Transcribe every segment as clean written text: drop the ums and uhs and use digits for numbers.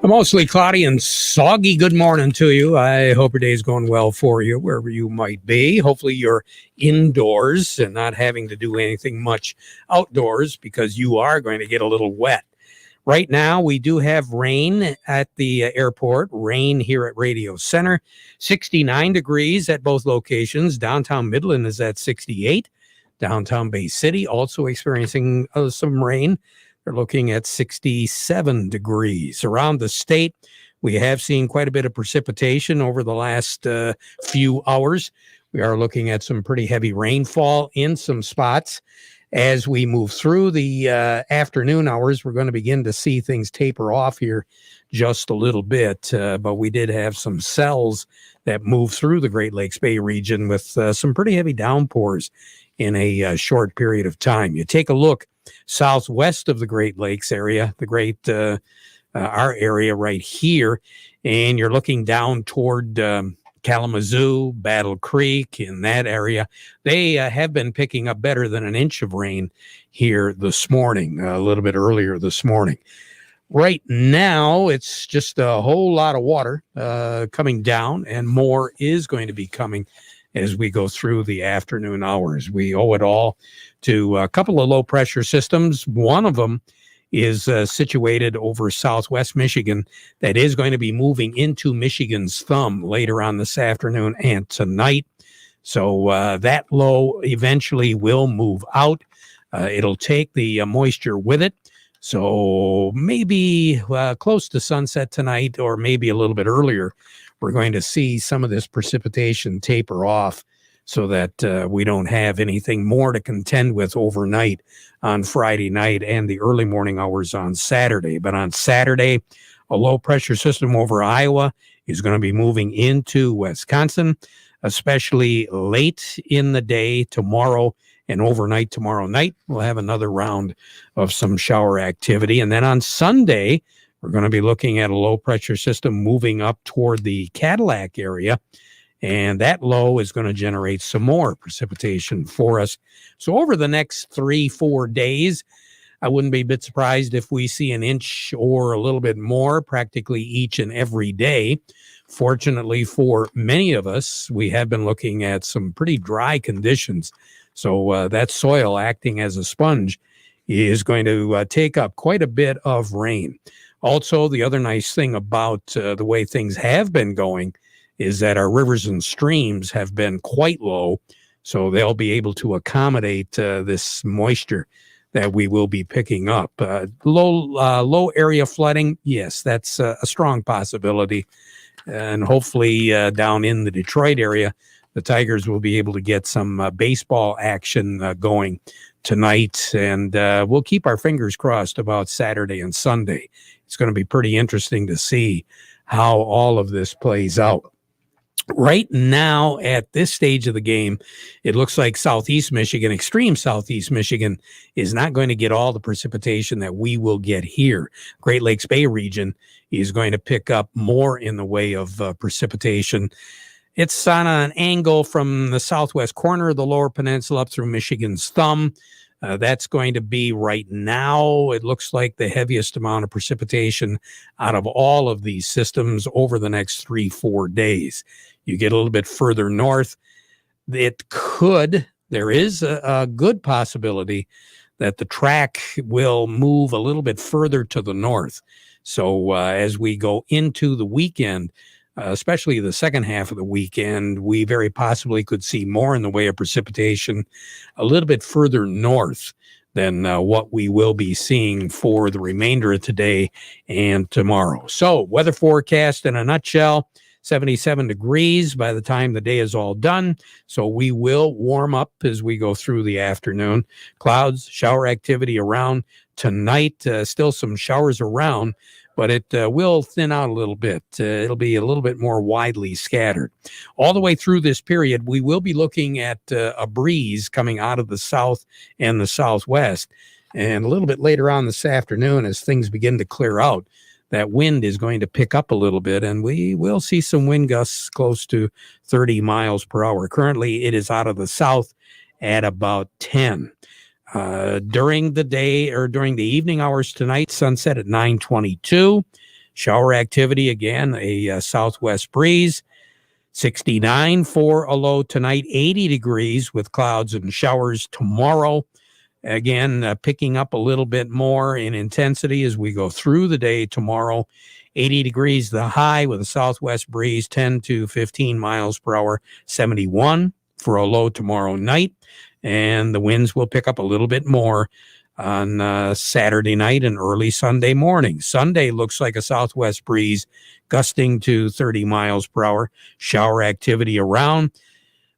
A mostly cloudy and soggy good morning to you. I hope your day's going well for you, wherever you might be. Hopefully you're indoors and not having to do anything much outdoors because you are going to get a little wet. Right now, we do have rain at the airport, rain here at Radio Center, 69 degrees at both locations. Downtown Midland is at 68. Downtown Bay City also experiencing some rain. They're looking at 67 degrees. Around the state, we have seen quite a bit of precipitation over the last few hours. We are looking at some pretty heavy rainfall in some spots. As we move through the afternoon hours, we're going to begin to see things taper off here just a little bit. But we did have some cells that moved through the Great Lakes Bay region with some pretty heavy downpours in a short period of time. You take a look southwest of the Great Lakes area, our area right here, and you're looking down toward Kalamazoo, Battle Creek, in that area. They have been picking up better than an inch of rain here this morning, a little bit earlier this morning. Right now, it's just a whole lot of water coming down, and more is going to be coming as we go through the afternoon hours. We owe it all to a couple of low-pressure systems. One of them is situated over southwest Michigan that is going to be moving into Michigan's thumb later on this afternoon and tonight. So that low eventually will move out. It'll take the moisture with it. So maybe close to sunset tonight or maybe a little bit earlier, we're going to see some of this precipitation taper off so that we don't have anything more to contend with overnight on Friday night and the early morning hours on Saturday. But on Saturday, a low pressure system over Iowa is going to be moving into Wisconsin, especially late in the day tomorrow and overnight tomorrow night. We'll have another round of some shower activity. And then on Sunday, we're going to be looking at a low pressure system moving up toward the Cadillac area. And that low is going to generate some more precipitation for us. So over the next 3-4 days, I wouldn't be a bit surprised if we see an inch or a little bit more practically each and every day. Fortunately for many of us, we have been looking at some pretty dry conditions. So that soil acting as a sponge is going to take up quite a bit of rain. Also, the other nice thing about the way things have been going is that our rivers and streams have been quite low, so they'll be able to accommodate this moisture that we will be picking up. Low area flooding, yes, that's a strong possibility. And hopefully down in the Detroit area, the Tigers will be able to get some baseball action going tonight. And we'll keep our fingers crossed about Saturday and Sunday. It's going to be pretty interesting to see how all of this plays out. Right now, at this stage of the game, it looks like southeast Michigan, extreme southeast Michigan, is not going to get all the precipitation that we will get here. Great Lakes Bay region is going to pick up more in the way of precipitation. It's on an angle from the southwest corner of the Lower Peninsula up through Michigan's thumb. That's going to be right now, it looks like the heaviest amount of precipitation out of all of these systems over the next 3-4 days. You get a little bit further north, there is a good possibility that the track will move a little bit further to the north. So as we go into the weekend, especially the second half of the weekend, we very possibly could see more in the way of precipitation a little bit further north than what we will be seeing for the remainder of today and tomorrow. So weather forecast in a nutshell, 77 degrees by the time the day is all done. So we will warm up as we go through the afternoon. Clouds, shower activity around tonight, still some showers around, but it will thin out a little bit. It'll be a little bit more widely scattered. All the way through this period, we will be looking at a breeze coming out of the south and the southwest. And a little bit later on this afternoon, as things begin to clear out, that wind is going to pick up a little bit, and we will see some wind gusts close to 30 miles per hour. Currently, it is out of the south at about 10. During the day or during the evening hours tonight, sunset at 9:22. Shower activity, again, a southwest breeze. 69 for a low tonight, 80 degrees with clouds and showers tomorrow. Again, picking up a little bit more in intensity as we go through the day tomorrow. 80 degrees the high with a southwest breeze, 10 to 15 miles per hour. 71 for a low tomorrow night. And the winds will pick up a little bit more on Saturday night and early Sunday morning. Sunday looks like a southwest breeze gusting to 30 miles per hour. Shower activity around.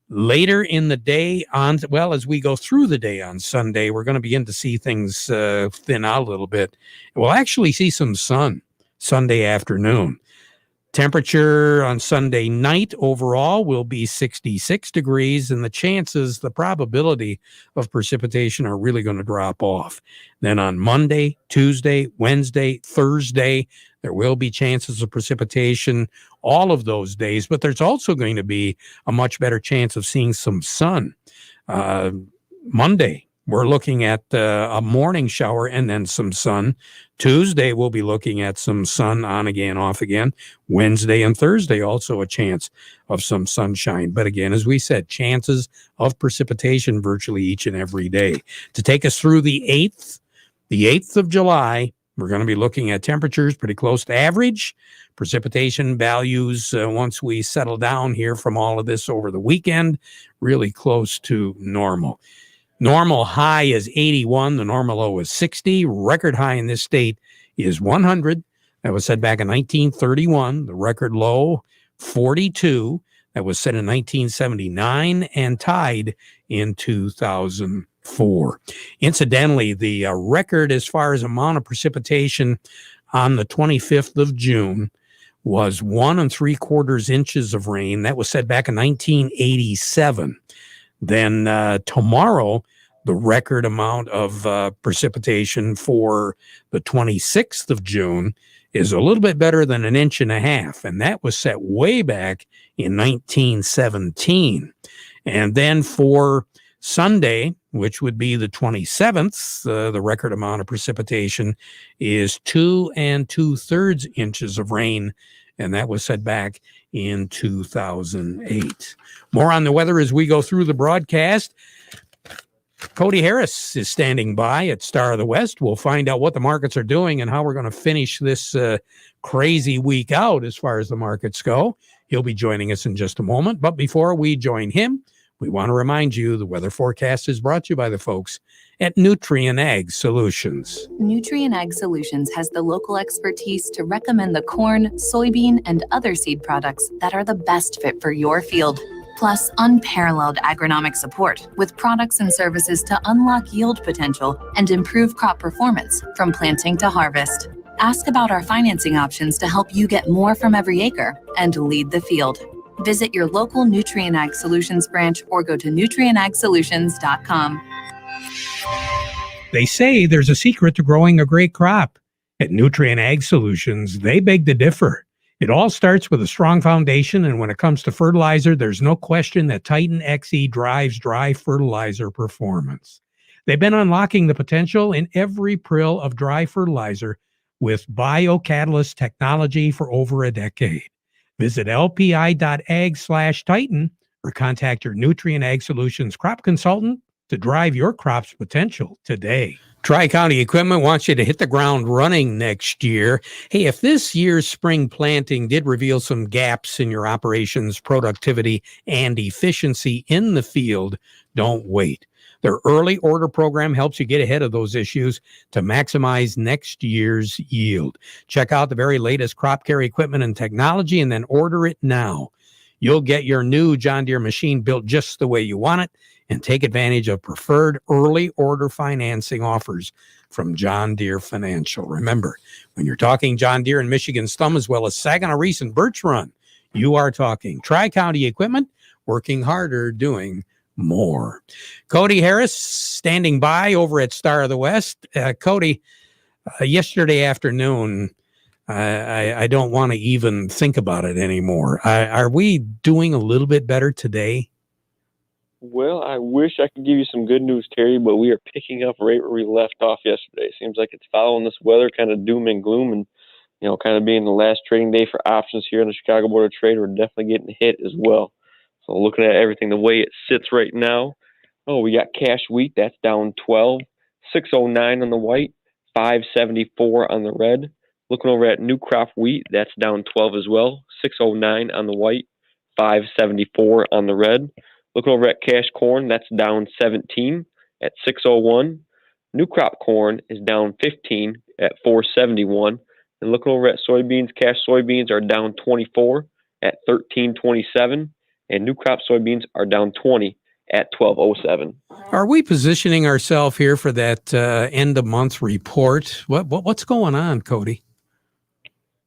Later in the day, as we go through the day on Sunday, we're going to begin to see things thin out a little bit. We'll actually see some sun Sunday afternoon. Temperature on Sunday night overall will be 66 degrees, and the probability of precipitation are really going to drop off. Then on Monday, Tuesday, Wednesday, Thursday, there will be chances of precipitation all of those days, but there's also going to be a much better chance of seeing some sun. Monday, we're looking at a morning shower and then some sun. Tuesday, we'll be looking at some sun on again, off again. Wednesday and Thursday, also a chance of some sunshine. But again, as we said, chances of precipitation virtually each and every day. To take us through the 8th of July, we're going to be looking at temperatures pretty close to average. Precipitation values, once we settle down here from all of this over the weekend, really close to normal. Normal high is 81. The normal low is 60. Record high in this state is 100. That was set back in 1931. The record low, 42. That was set in 1979 and tied in 2004. Incidentally, the record as far as amount of precipitation on the 25th of June was 1 3/4 inches of rain. That was set back in 1987. Then tomorrow, the record amount of precipitation for the 26th of June is a little bit better than 1.5 inches, and that was set way back in 1917. And then for Sunday, which would be the 27th, the record amount of precipitation is 2 2/3 inches of rain, and that was set back in 2008. More on the weather as we go through the broadcast. Cody Harris is standing by at Star of the West. We'll find out what the markets are doing and how we're going to finish this crazy week out as far as the markets go. He'll be joining us in just a moment. But before we join him, we want to remind you the weather forecast is brought to you by the folks at Nutrien Ag Solutions. Nutrien Ag Solutions has the local expertise to recommend the corn, soybean, and other seed products that are the best fit for your field. Plus, unparalleled agronomic support with products and services to unlock yield potential and improve crop performance from planting to harvest. Ask about our financing options to help you get more from every acre and lead the field. Visit your local Nutrien Ag Solutions branch or go to nutrienagsolutions.com. They say there's a secret to growing a great crop. At Nutrien Ag Solutions, they beg to differ. It all starts with a strong foundation, and when it comes to fertilizer, there's no question that Titan XE drives dry fertilizer performance. They've been unlocking the potential in every prill of dry fertilizer with biocatalyst technology for over a decade. Visit lpi.ag/Titan or contact your Nutrien Ag Solutions crop consultant to drive your crop's potential today. Tri-County Equipment wants you to hit the ground running next year. Hey, if this year's spring planting did reveal some gaps in your operations, productivity, and efficiency in the field, don't wait. Their early order program helps you get ahead of those issues to maximize next year's yield. Check out the very latest crop care equipment and technology and then order it now. You'll get your new John Deere machine built just the way you want it and take advantage of preferred early order financing offers from John Deere Financial. Remember, when you're talking John Deere and Michigan's Thumb as well as Saginaw Reese and Birch Run, you are talking Tri-County Equipment, working harder, doing more. Cody Harris standing by over at Star of the West. Cody, yesterday afternoon, I don't want to even think about it anymore. Are we doing a little bit better today? Well, I wish I could give you some good news, Terry, but we are picking up right where we left off yesterday. Seems like it's following this weather, kind of doom and gloom, and kind of being the last trading day for options here in the Chicago Board of Trade, we're definitely getting hit as well. So looking at everything the way it sits right now, we got cash wheat, that's down 12, 609 on the white, 574 on the red. Looking over at new crop wheat, that's down 12 as well, 609 on the white, 574 on the red. Looking over at cash corn, that's down 17 at 601. New crop corn is down 15 at 471. And looking over at soybeans, cash soybeans are down 24 at 1327. And new crop soybeans are down 20 at 1207. Are we positioning ourselves here for that end of month report? What's going on, Cody?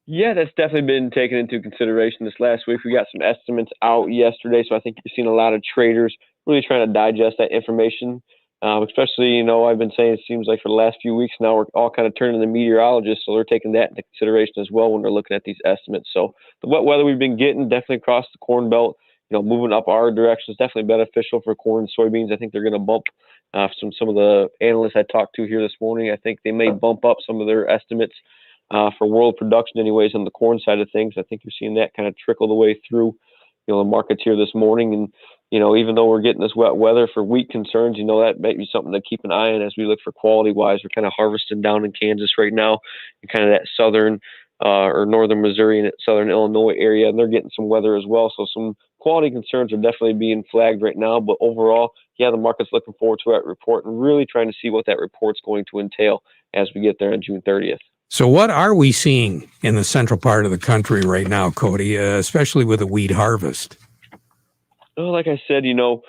Yeah, that's definitely been taken into consideration this last week. We got some estimates out yesterday, so I think you're seeing a lot of traders really trying to digest that information. Especially, I've been saying it seems like for the last few weeks now, we're all kind of turning to meteorologists, so they're taking that into consideration as well when they're looking at these estimates. So the wet weather we've been getting definitely across the Corn Belt, moving up our direction is definitely beneficial for corn and soybeans. I think they're going to bump some of the analysts I talked to here this morning. I think they may bump up some of their estimates for world production anyways on the corn side of things. I think you're seeing that kind of trickle the way through, the markets here this morning. And, even though we're getting this wet weather for wheat concerns, that might be something to keep an eye on as we look for quality-wise. We're kind of harvesting down in Kansas right now, and kind of that southern or northern Missouri and southern Illinois area, and they're getting some weather as well. So some quality concerns are definitely being flagged right now. But overall, the market's looking forward to that report and really trying to see what that report's going to entail as we get there on June 30th. So what are we seeing in the central part of the country right now, Cody, especially with the wheat harvest? Well, like I said, with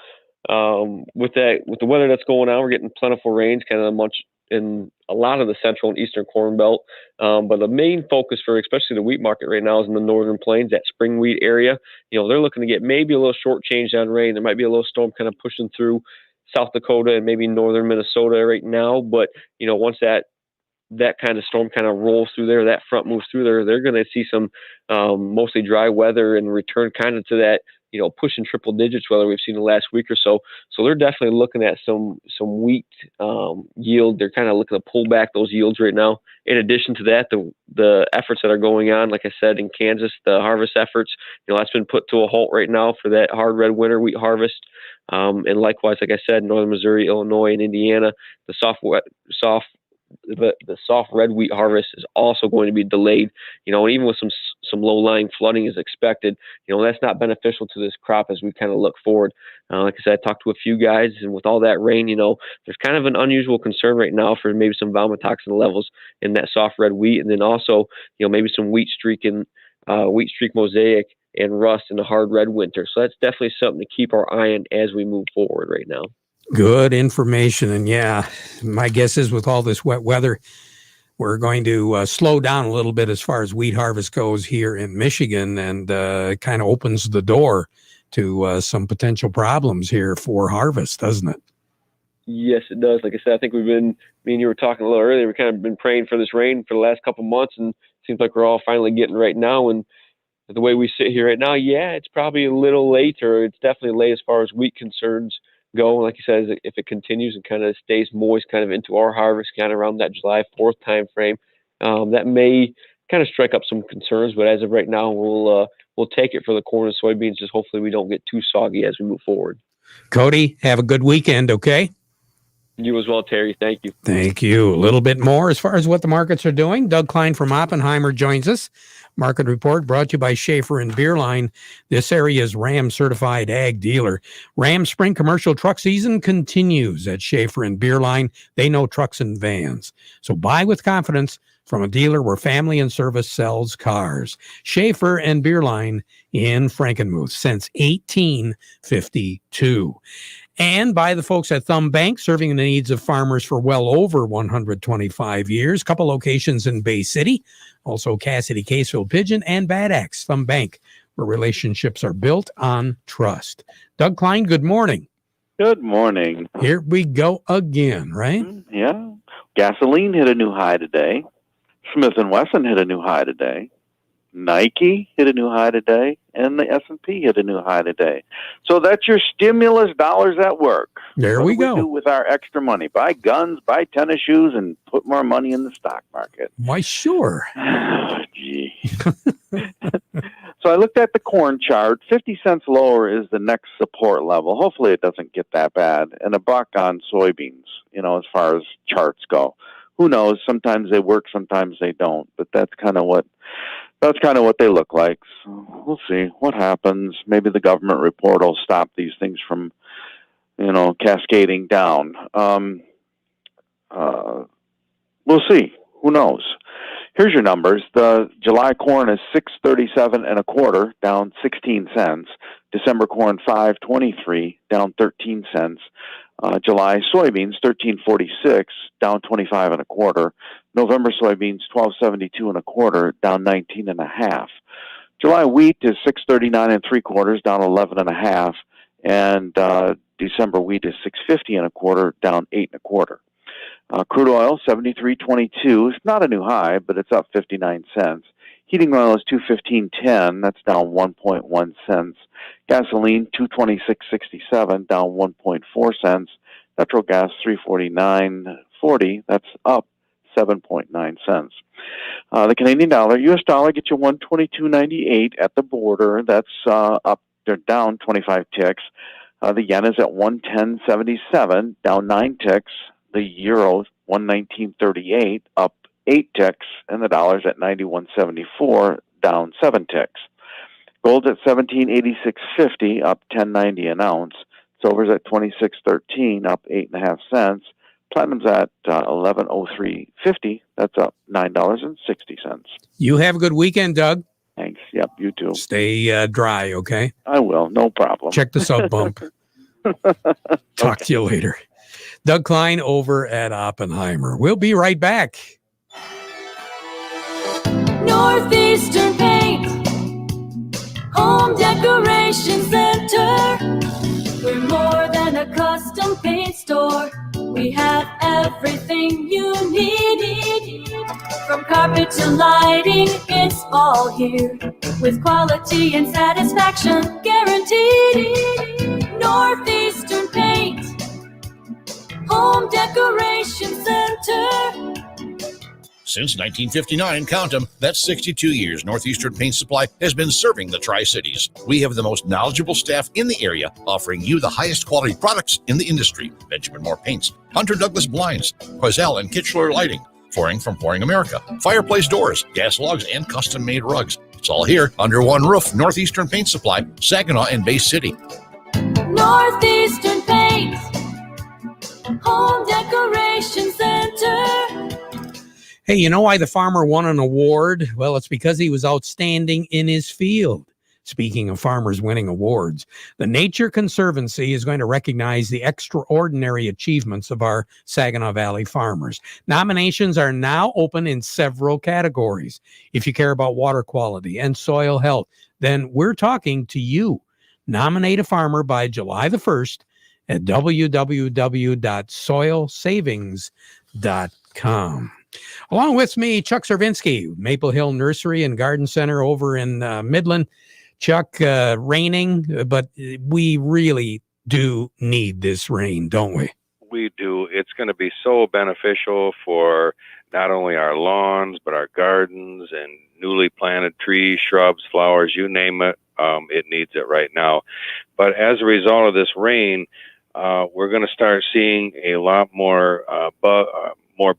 the weather that's going on, we're getting plentiful rains kind of much in a lot of the central and eastern corn belt. But the main focus for especially the wheat market right now is in the northern plains, that spring wheat area. They're looking to get maybe a little short change on rain. There might be a little storm kind of pushing through South Dakota and maybe northern Minnesota right now. But, once that kind of storm kind of rolls through there, that front moves through there, they're going to see some mostly dry weather and return kind of to that, pushing triple digits weather we've seen the last week or so. So they're definitely looking at some wheat yield. They're kind of looking to pull back those yields right now. In addition to that, the efforts that are going on, like I said, in Kansas, the harvest efforts, that's been put to a halt right now for that hard red winter wheat harvest. And likewise, like I said, northern Missouri, Illinois, and Indiana, the soft red wheat harvest is also going to be delayed, and even with some low-lying flooding is expected, that's not beneficial to this crop as we kind of look forward. Like I said, I talked to a few guys, and with all that rain, there's kind of an unusual concern right now for maybe some vomitoxin levels in that soft red wheat, and then also, maybe some wheat streak mosaic and rust in the hard red winter. So that's definitely something to keep our eye on as we move forward right now. Good information. And my guess is with all this wet weather, we're going to slow down a little bit as far as wheat harvest goes here in Michigan, and kind of opens the door to some potential problems here for harvest, doesn't it? Yes, it does. Like I said, I think me and you were talking a little earlier, we've kind of been praying for this rain for the last couple months, and it seems like we're all finally getting right now. And the way we sit here right now, it's probably a little late, or it's definitely late as far as wheat concerns go. Like you said, if it continues and kind of stays moist kind of into our harvest kind of around that July 4th time frame, that may kind of strike up some concerns. But as of right now, we'll take it for the corn and soybeans. Just hopefully we don't get too soggy as we move forward. Cody, have a good weekend, okay? You as well, Terry. Thank you. Thank you. A little bit more as far as what the markets are doing. Doug Klein from Oppenheimer joins us. Market report brought to you by Schaefer and Beerline. This area's Ram certified ag dealer. Ram spring commercial truck season continues at Schaefer and Beerline. They know trucks and vans. So buy with confidence from a dealer where family and service sells cars. Schaefer and Beerline in Frankenmuth since 1852. And by the folks at Thumb Bank, serving the needs of farmers for well over 125 years. Couple locations in Bay City, also Cassidy, Caseville, Pigeon, and Bad Axe. Thumb Bank, where relationships are built on trust. Doug Klein, good morning. Good morning. Here we go again, right? Yeah. Gasoline hit a new high today. Smith & Wesson hit a new high today. Nike hit a new high today, and the S&P hit a new high today. So that's your stimulus dollars at work. There What we do go. do with our extra money? Buy guns, buy tennis shoes, and put more money in the stock market. Why, sure. Gee. So I looked at the corn chart. 50 cents lower is the next support level. Hopefully it doesn't get that bad. And $1 on soybeans, as far as charts go. Who knows? Sometimes they work, sometimes they don't. But that's kind of what they look like. So we'll see what happens. Maybe the government report will stop these things from, cascading down. We'll see. Who knows? Here's your numbers. The July corn is 6.37 and a quarter, down 16 cents. December corn 5.23, down 13 cents. July soybeans 13.46, down 25 and a quarter. November soybeans 12.72 and a quarter, down 19 and a half. July wheat is 6.39 and 3/4, down 11 and a half. And December wheat is 6.50 and a quarter, down 8 and a quarter. Crude oil, 73.22. It's not a new high, but it's up 59 cents. Heating oil is 215.10. That's down 1.1 cents. Gasoline, 226.67, down 1.4 cents. Natural gas, 349.40. That's up 7.9 cents. The Canadian dollar, U.S. dollar, gets you 122.98 at the border. That's up. They're down 25 ticks. The yen is at 110.77, down 9 ticks. The euro, 119.38, up 8 ticks, and the dollar's at 91.74, down 7 ticks. Gold's at 17.8650, up 10.90 an ounce. Silver's at 26.13, up 8.5 cents. Platinum's at 11.0350. That's up $9.60. You have a good weekend, Doug. Thanks. Yep, you too. Stay dry, okay? I will, no problem. Check the sub bump. Talk to you later. Doug Klein over at Oppenheimer. We'll be right back. Northeastern Paint, Home Decoration Center. We're more than a custom paint store. We have everything you need. From carpet to lighting, it's all here. With quality and satisfaction guaranteed. Northeastern Paint, Home Decoration Center. Since 1959, count them, that's 62 years, Northeastern Paint Supply has been serving the Tri-Cities. We have the most knowledgeable staff in the area, offering you the highest quality products in the industry. Benjamin Moore Paints, Hunter Douglas Blinds, Quazell and Kitchener Lighting, Flooring from Flooring America, fireplace doors, gas logs, and custom-made rugs. It's all here under one roof. Northeastern Paint Supply, Saginaw and Bay City. Northeastern Paint, Home Decoration Center. Hey, you know why the farmer won an award? Well, it's because he was outstanding in his field. Speaking of farmers winning awards, the Nature Conservancy is going to recognize the extraordinary achievements of our Saginaw Valley farmers. Nominations are now open in several categories. If you care about water quality and soil health, then we're talking to you. Nominate a farmer by July the 1st at www.soilsavings.com. Along with me, Chuck Servinski, Maple Hill Nursery and Garden Center over in Midland. Chuck, raining, but we really do need this rain, don't we? We do. It's going to be so beneficial for not only our lawns, but our gardens and newly planted trees, shrubs, flowers, you name it. It needs it right now. But as a result of this rain, we're going to start seeing a lot more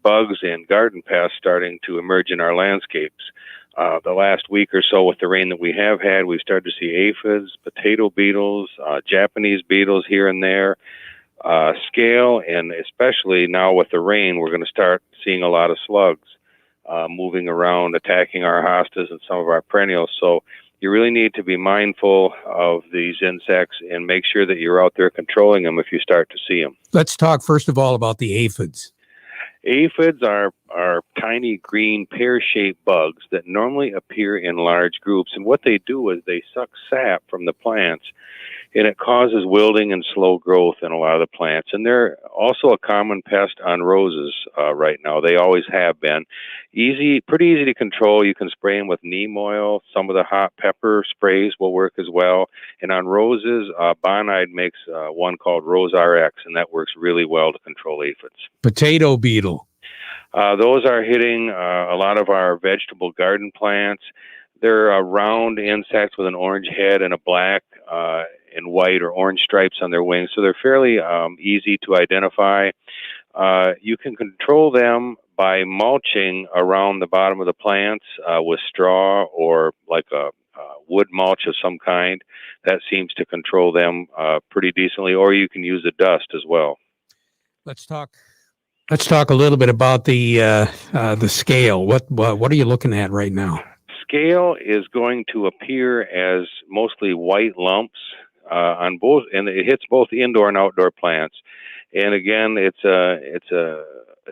bugs and garden pests starting to emerge in our landscapes. The last week or so with the rain that we have had, we've started to see aphids, potato beetles, Japanese beetles here and there, scale, and especially now with the rain, we're going to start seeing a lot of slugs moving around, attacking our hostas and some of our perennials. So you really need to be mindful of these insects and make sure that you're out there controlling them if you start to see them. Let's talk first of all about the aphids. Aphids are tiny green pear-shaped bugs that normally appear in large groups. And what they do is they suck sap from the plants and it causes wilting and slow growth in a lot of the plants. And they're also a common pest on roses right now. They always have been. Pretty easy to control. You can spray them with neem oil. Some of the hot pepper sprays will work as well. And on roses, Bonide makes one called Rose RX, and that works really well to control aphids. Potato beetle. Those are hitting a lot of our vegetable garden plants. They're round insects with an orange head and a black and white or orange stripes on their wings, so they're fairly easy to identify. You can control them by mulching around the bottom of the plants with straw or like a wood mulch of some kind. That seems to control them pretty decently, or you can use the dust as well. Let's talk a little bit about the scale. What are you looking at right now? Scale is going to appear as mostly white lumps on both, and it hits both indoor and outdoor plants. And again, it's a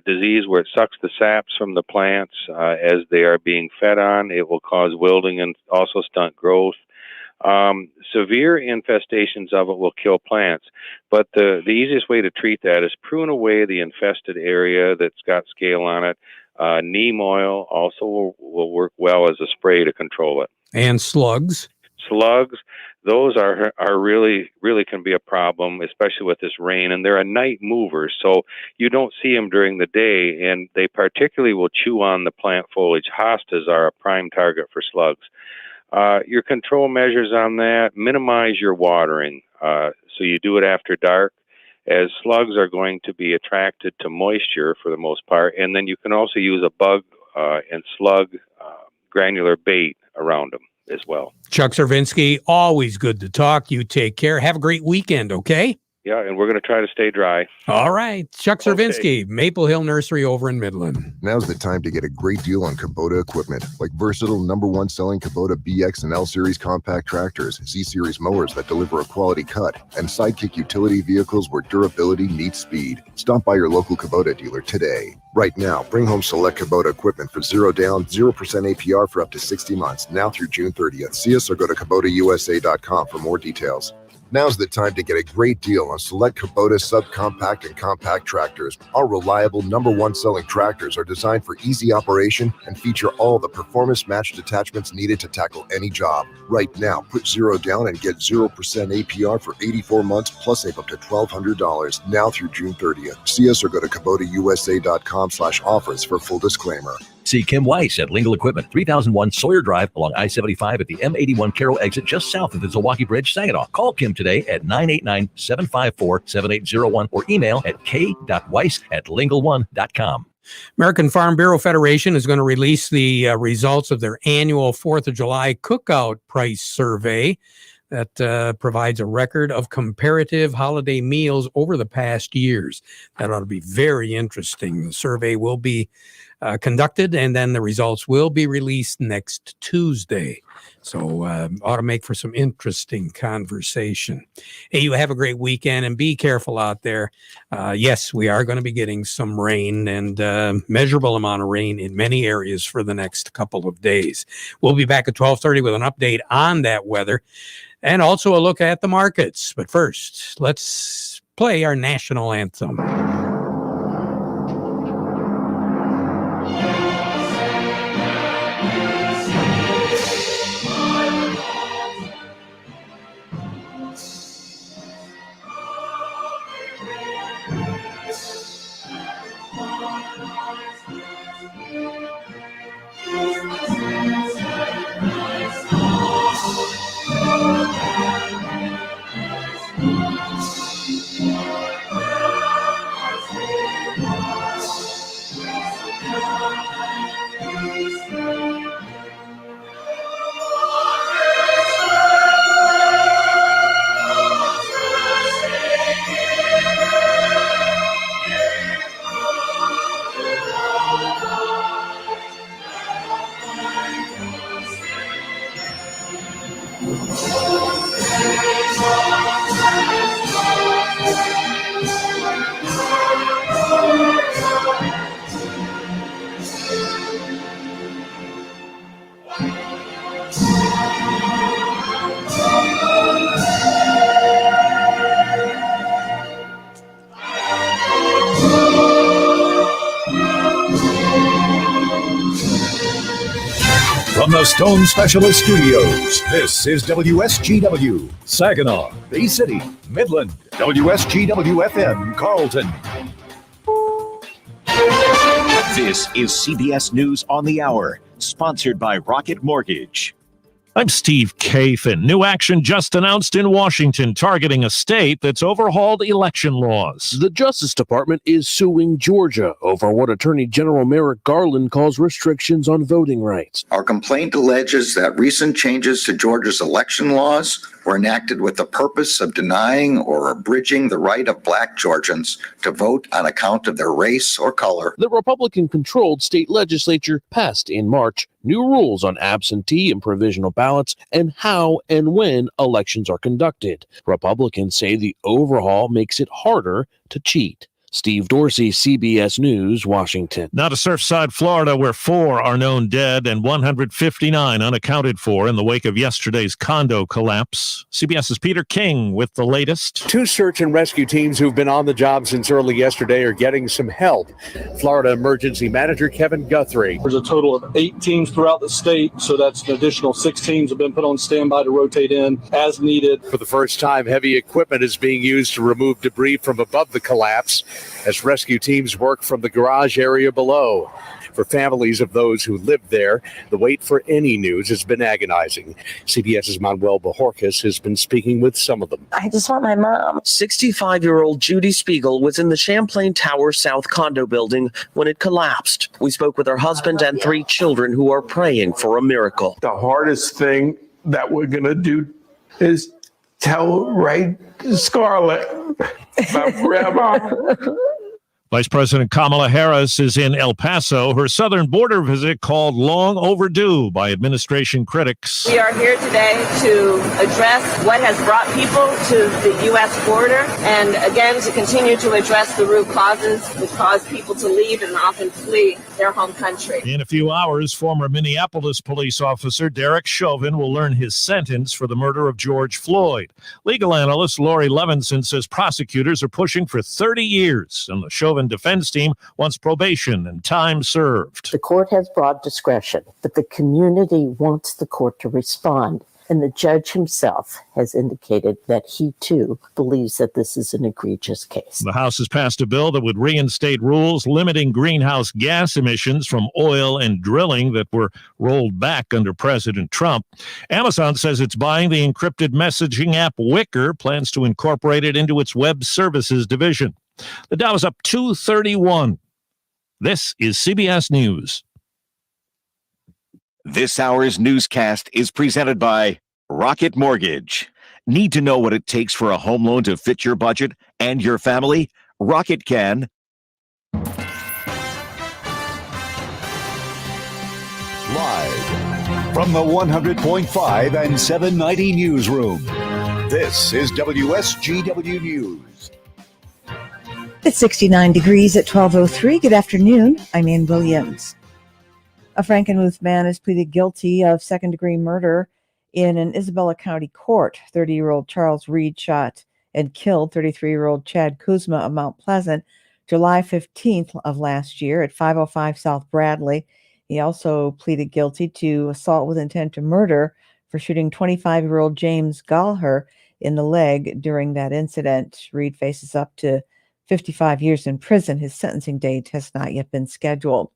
disease where it sucks the saps from the plants as they are being fed on. It will cause wilting and also stunt growth. Severe infestations of it will kill plants, but the easiest way to treat that is prune away the infested area that's got scale on it. Neem oil also will work well as a spray to control it. And slugs. Slugs, those are really can be a problem, especially with this rain, and they're a night mover, so you don't see them during the day, and they particularly will chew on the plant foliage. Hostas are a prime target for slugs. Your control measures on that, minimize your watering, so you do it after dark, as slugs are going to be attracted to moisture for the most part, and then you can also use a bug and slug granular bait around them as well. Chuck Cervinsky, always good to talk. You take care. Have a great weekend, okay? Yeah, and we're going to try to stay dry. All right. Chuck Cervinsky, Maple Hill Nursery over in Midland. Now's the time to get a great deal on Kubota equipment, like versatile #1 selling Kubota BX and L Series compact tractors, Z Series mowers that deliver a quality cut, and Sidekick utility vehicles where durability meets speed. Stop by your local Kubota dealer today. Right now, bring home select Kubota equipment for 0 down, 0% APR for up to 60 months, now through June 30th. See us or go to KubotaUSA.com for more details. Now's the time to get a great deal on select Kubota subcompact and compact tractors. Our reliable #1 selling tractors are designed for easy operation and feature all the performance-matched attachments needed to tackle any job. Right now, put 0 down and get 0% APR for 84 months plus save up to $1,200 now through June 30th. See us or go to KubotaUSA.com/offers for full disclaimer. See Kim Weiss at Lingle Equipment, 3001 Sawyer Drive along I-75 at the M81 Carroll exit just south of the Zilwaukee Bridge, Saginaw. Call Kim today at 989-754-7801 or email at k.weiss@lingle1.com. American Farm Bureau Federation is going to release the results of their annual 4th of July cookout price survey that provides a record of comparative holiday meals over the past years. That ought to be very interesting. The survey will be conducted, and then the results will be released next Tuesday. So ought to make for some interesting conversation. Hey, you have a great weekend and be careful out there. Yes, we are going to be getting some rain and measurable amount of rain in many areas for the next couple of days. We'll be back at 12:30 with an update on that weather and also a look at the markets. But first, let's play our national anthem. From the Stone Specialist Studios, this is WSGW, Saginaw, Bay City, Midland, WSGW-FM, Carlton. This is CBS News on the Hour, sponsored by Rocket Mortgage. I'm Steve Kathan. New action just announced in Washington targeting a state that's overhauled election laws. The Justice Department is suing Georgia over what Attorney General Merrick Garland calls restrictions on voting rights. Our complaint alleges that recent changes to Georgia's election laws were enacted with the purpose of denying or abridging the right of Black Georgians to vote on account of their race or color. The Republican-controlled state legislature passed in March new rules on absentee and provisional ballots and how and when elections are conducted. Republicans say the overhaul makes it harder to cheat. Steve Dorsey, CBS News, Washington. Now to Surfside, Florida, where 4 are known dead and 159 unaccounted for in the wake of yesterday's condo collapse. CBS's Peter King with the latest. 2 search and rescue teams who've been on the job since early yesterday are getting some help. Florida Emergency Manager Kevin Guthrie. There's a total of 8 teams throughout the state, so that's an additional 6 teams have been put on standby to rotate in as needed. For the first time, heavy equipment is being used to remove debris from above the collapse as rescue teams work from the garage area below. For families of those who live there, the wait for any news has been agonizing. CBS's Manuel Bajorquez has been speaking with some of them. I just want my mom. 65-year-old Judy Spiegel was in the Champlain Tower South condo building when it collapsed. We spoke with her husband and 3 children who are praying for a miracle. The hardest thing that we're going to do is tell Scarlett, my grandma. Vice President Kamala Harris is in El Paso. Her southern border visit called long overdue by administration critics. We are here today to address what has brought people to the U.S. border and, again, to continue to address the root causes which cause people to leave and often flee their home country. In a few hours, former Minneapolis police officer Derek Chauvin will learn his sentence for the murder of George Floyd. Legal analyst Lori Levinson says prosecutors are pushing for 30 years, and the Chauvin defense team wants probation and time served. The court has broad discretion, but the community wants the court to respond. And the judge himself has indicated that he, too, believes that this is an egregious case. The House has passed a bill that would reinstate rules limiting greenhouse gas emissions from oil and drilling that were rolled back under President Trump. Amazon says it's buying the encrypted messaging app Wickr, plans to incorporate it into its web services division. The Dow is up 231. This is CBS News. This hour's newscast is presented by Rocket Mortgage. Need to know what it takes for a home loan to fit your budget and your family? Rocket can. Live from the 100.5 and 790 newsroom, this is WSGW News. It's 69 degrees at 12:03. Good afternoon. I'm Ann Williams. A Frankenmuth man has pleaded guilty of second-degree murder in an Isabella County court. 30-year-old Charles Reed shot and killed 33-year-old Chad Kuzma of Mount Pleasant July 15th of last year at 505 South Bradley. He also pleaded guilty to assault with intent to murder for shooting 25-year-old James Gallagher in the leg during that incident. Reed faces up to 55 years in prison. His sentencing date has not yet been scheduled.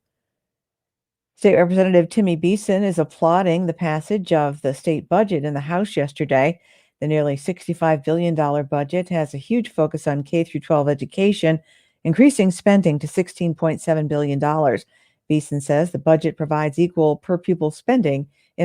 State Representative Timmy Beeson is applauding the passage of the state budget in the House yesterday. The nearly $65 billion budget has a huge focus on K-12 education, increasing spending to $16.7 billion. Beeson says the budget provides equal per pupil spending in